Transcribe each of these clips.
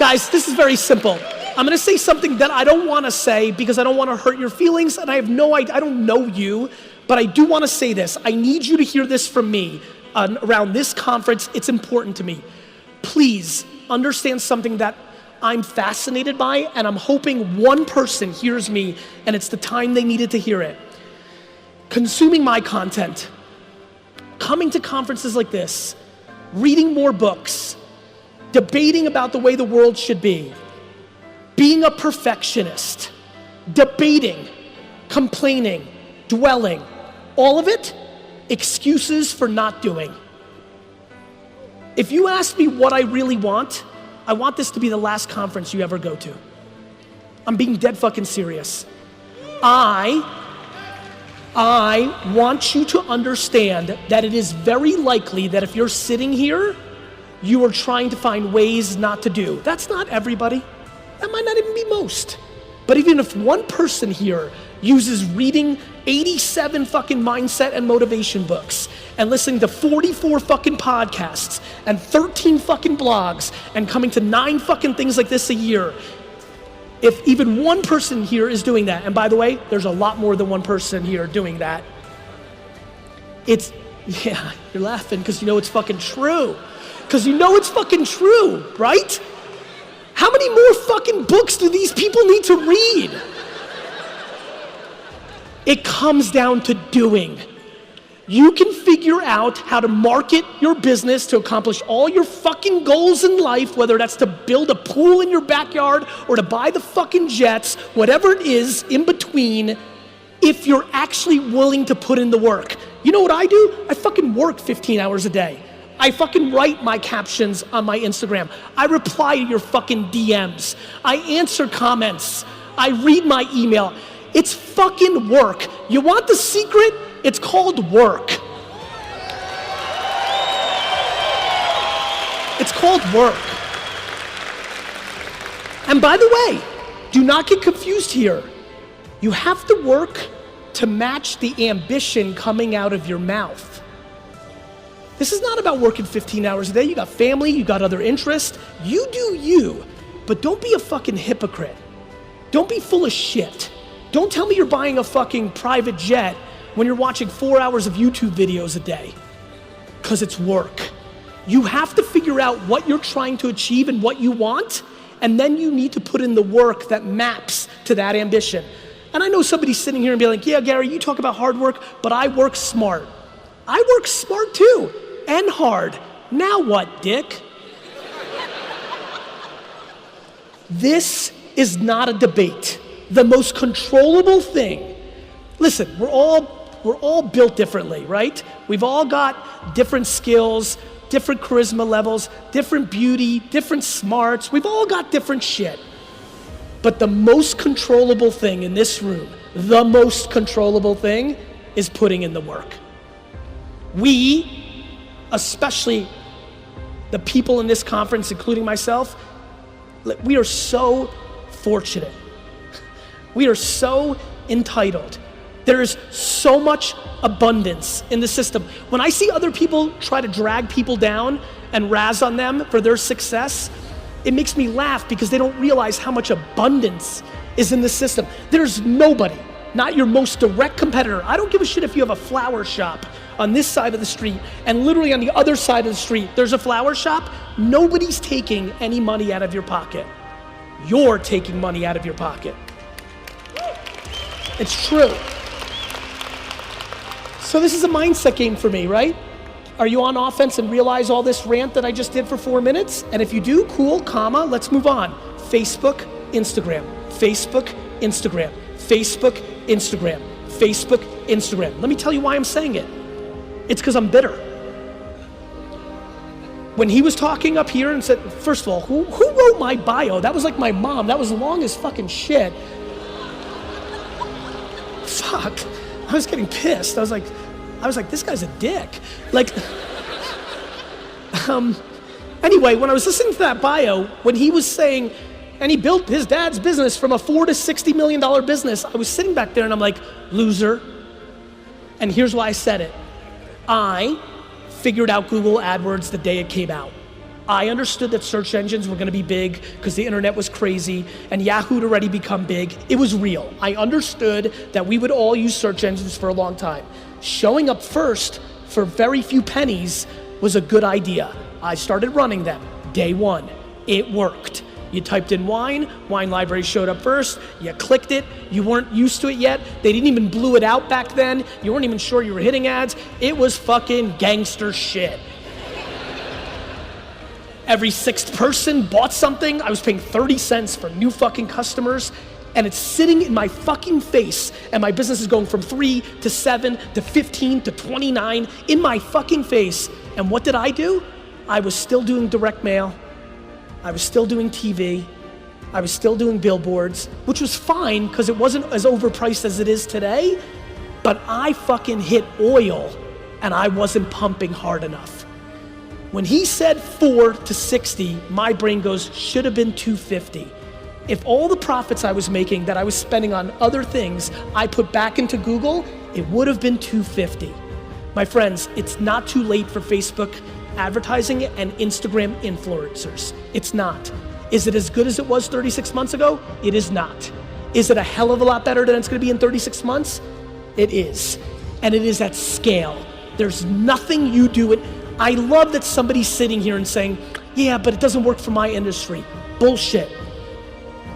Guys, this is very simple. I'm gonna say something that I don't wanna say because I don't wanna hurt your feelings, and I have no idea, I don't know you, but I do wanna say this. I need you to hear this from me around this conference. It's important to me. Please understand something that I'm fascinated by, and I'm hoping one person hears me, and it's the time they needed to hear it. Consuming my content, coming to conferences like this, reading more books, debating about the way the world should be, being a perfectionist, debating, complaining, dwelling, all of it, excuses for not doing. If you ask me what I really want, I want this to be the last conference you ever go to. I'm being dead fucking serious. I want you to understand that it is very likely that if you're sitting here, you are trying to find ways not to do. That's not everybody. That might not even be most. But even if one person here uses reading 87 fucking mindset and motivation books and listening to 44 fucking podcasts and 13 fucking blogs and coming to 9 fucking things like this a year, if even one person here is doing that, and by the way, there's a lot more than one person here doing that, yeah, you're laughing because you know it's fucking true. Because you know it's fucking true, right? How many more fucking books do these people need to read? It comes down to doing. You can figure out how to market your business to accomplish all your fucking goals in life, whether that's to build a pool in your backyard or to buy the fucking jets, whatever it is in between, if you're actually willing to put in the work. You know what I do? I fucking work 15 hours a day. I fucking write my captions on my Instagram. I reply to your fucking DMs. I answer comments. I read my email. It's fucking work. You want the secret? It's called work. It's called work. And by the way, do not get confused here. You have to work to match the ambition coming out of your mouth. This is not about working 15 hours a day. You got family, you got other interests. You do you, but don't be a fucking hypocrite. Don't be full of shit. Don't tell me you're buying a fucking private jet when you're watching 4 hours of YouTube videos a day, because it's work. You have to figure out what you're trying to achieve and what you want, and then you need to put in the work that maps to that ambition. And I know somebody's sitting here and be like, yeah, Gary, you talk about hard work, but I work smart. I work smart too, and hard. Now what, dick? This is not a debate. The most controllable thing, listen, we're all built differently, right? We've all got different skills, different charisma levels, different beauty, different smarts. We've all got different shit. But the most controllable thing in this room, the most controllable thing is putting in the work. We, especially the people in this conference, including myself, we are so fortunate. We are so entitled. There's so much abundance in the system. When I see other people try to drag people down and razz on them for their success, it makes me laugh because they don't realize how much abundance is in the system. There's nobody, not your most direct competitor. I don't give a shit if you have a flower shop on this side of the street and literally on the other side of the street, there's a flower shop. Nobody's taking any money out of your pocket. You're taking money out of your pocket. It's true. So this is a mindset game for me, right? Are you on offense and realize all this rant that I just did for 4 minutes? And if you do, cool, comma, let's move on. Facebook, Instagram, Facebook, Instagram, Facebook, Instagram, Facebook, Instagram. Let me tell you why I'm saying it. It's because I'm bitter. When he was talking up here and said, first of all, who wrote my bio? That was like my mom. That was long as fucking shit. Fuck, I was getting pissed. I was like, this guy's a dick. Like, anyway, when I was listening to that bio, when he was saying, and he built his dad's business from a $4 to $60 million business, I was sitting back there and I'm like, loser. And here's why I said it. I figured out Google AdWords the day it came out. I understood that search engines were gonna be big because the internet was crazy and Yahoo had already become big. It was real. I understood that we would all use search engines for a long time. Showing up first for very few pennies was a good idea. I started running them, day one. It worked. You typed in wine library showed up first, you clicked it, you weren't used to it yet, they didn't even blue it out back then, you weren't even sure you were hitting ads, it was fucking gangster shit. Every sixth person bought something. I was paying 30 cents for new fucking customers, and it's sitting in my fucking face, and my business is going from 3 to 7 to 15 to 29 in my fucking face. And what did I do? I was still doing direct mail. I was still doing TV. I was still doing billboards, which was fine because it wasn't as overpriced as it is today, but I fucking hit oil and I wasn't pumping hard enough. When he said 4 to 60, my brain goes, should have been 250. If all the profits I was making that I was spending on other things I put back into Google, it would have been 250. My friends, it's not too late for Facebook advertising and Instagram influencers. It's not. Is it as good as it was 36 months ago? It is not. Is it a hell of a lot better than it's gonna be in 36 months? It is. And it is at scale. There's nothing you do I love that somebody's sitting here and saying, yeah, but it doesn't work for my industry. Bullshit.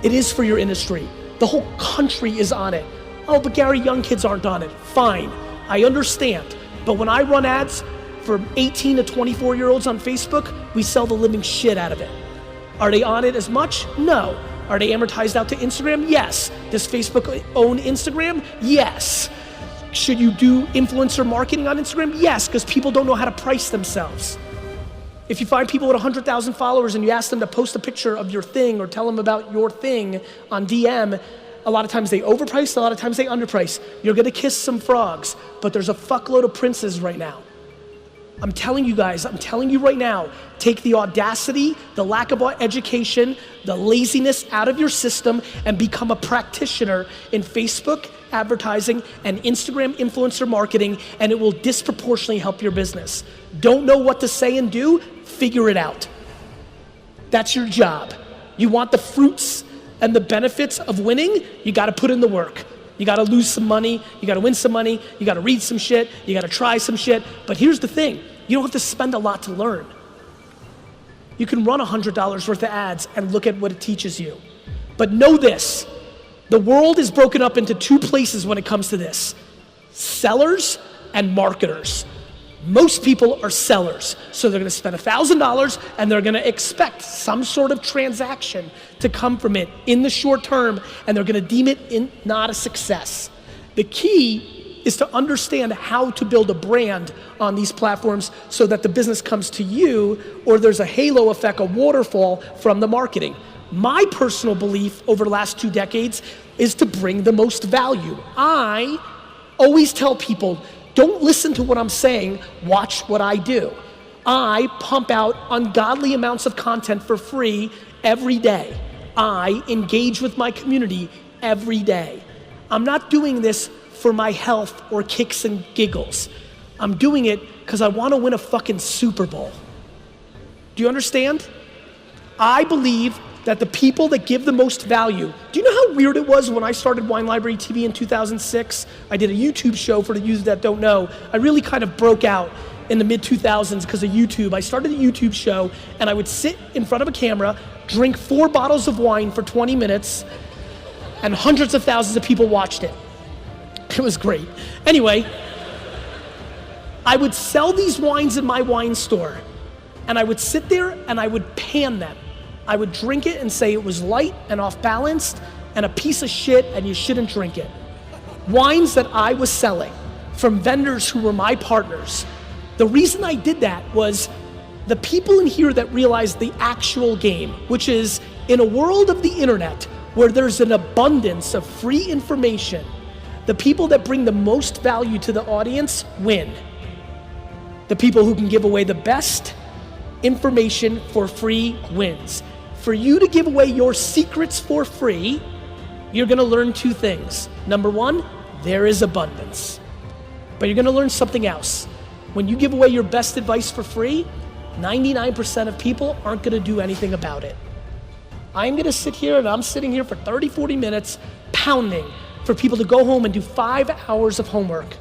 It is for your industry. The whole country is on it. Oh, but Gary, young kids aren't on it. Fine, I understand. But when I run ads for 18 to 24-year-olds on Facebook, we sell the living shit out of it. Are they on it as much? No. Are they amortized out to Instagram? Yes. Does Facebook own Instagram? Yes. Should you do influencer marketing on Instagram? Yes, because people don't know how to price themselves. If you find people with 100,000 followers and you ask them to post a picture of your thing or tell them about your thing on DM, a lot of times they overprice, a lot of times they underprice. You're gonna kiss some frogs, but there's a fuckload of princes right now. I'm telling you guys, I'm telling you right now, take the audacity, the lack of education, the laziness out of your system and become a practitioner in Facebook advertising and Instagram influencer marketing, and it will disproportionately help your business. Don't know what to say and do? Figure it out. That's your job. You want the fruits and the benefits of winning? You gotta put in the work. You gotta lose some money, you gotta win some money, you gotta read some shit, you gotta try some shit. But here's the thing, you don't have to spend a lot to learn. You can run $100 worth of ads and look at what it teaches you. But know this, the world is broken up into two places when it comes to this. Sellers and marketers. Most people are sellers, so they're gonna spend $1,000 and they're gonna expect some sort of transaction to come from it in the short term, and they're gonna deem it not a success. The key is to understand how to build a brand on these platforms so that the business comes to you, or there's a halo effect, a waterfall from the marketing. My personal belief over the last 2 decades is to bring the most value. I always tell people, don't listen to what I'm saying, watch what I do. I pump out ungodly amounts of content for free every day. I engage with my community every day. I'm not doing this for my health or kicks and giggles. I'm doing it because I want to win a fucking Super Bowl. Do you understand? I believe that the people that give the most value, do you know how weird it was when I started Wine Library TV in 2006? I did a YouTube show for the users that don't know. I really kind of broke out in the mid-2000s because of YouTube. I started a YouTube show and I would sit in front of a camera, drink 4 bottles of wine for 20 minutes, and hundreds of thousands of people watched it. It was great. Anyway, I would sell these wines in my wine store, and I would sit there and I would pan them. I would drink it and say it was light and off balanced and a piece of shit and you shouldn't drink it. Wines that I was selling from vendors who were my partners. The reason I did that was the people in here that realized the actual game, which is in a world of the internet where there's an abundance of free information, the people that bring the most value to the audience win. The people who can give away the best information for free wins. For you to give away your secrets for free, you're gonna learn 2 things. Number 1, there is abundance. But you're gonna learn something else. When you give away your best advice for free, 99% of people aren't gonna do anything about it. I'm gonna sit here and I'm sitting here for 30, 40 minutes pounding for people to go home and do 5 hours of homework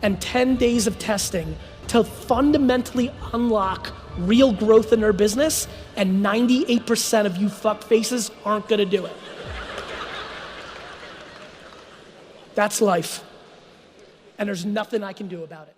and 10 days of testing to fundamentally unlock real growth in their business, and 98% of you fuck faces aren't gonna do it. That's life, and there's nothing I can do about it.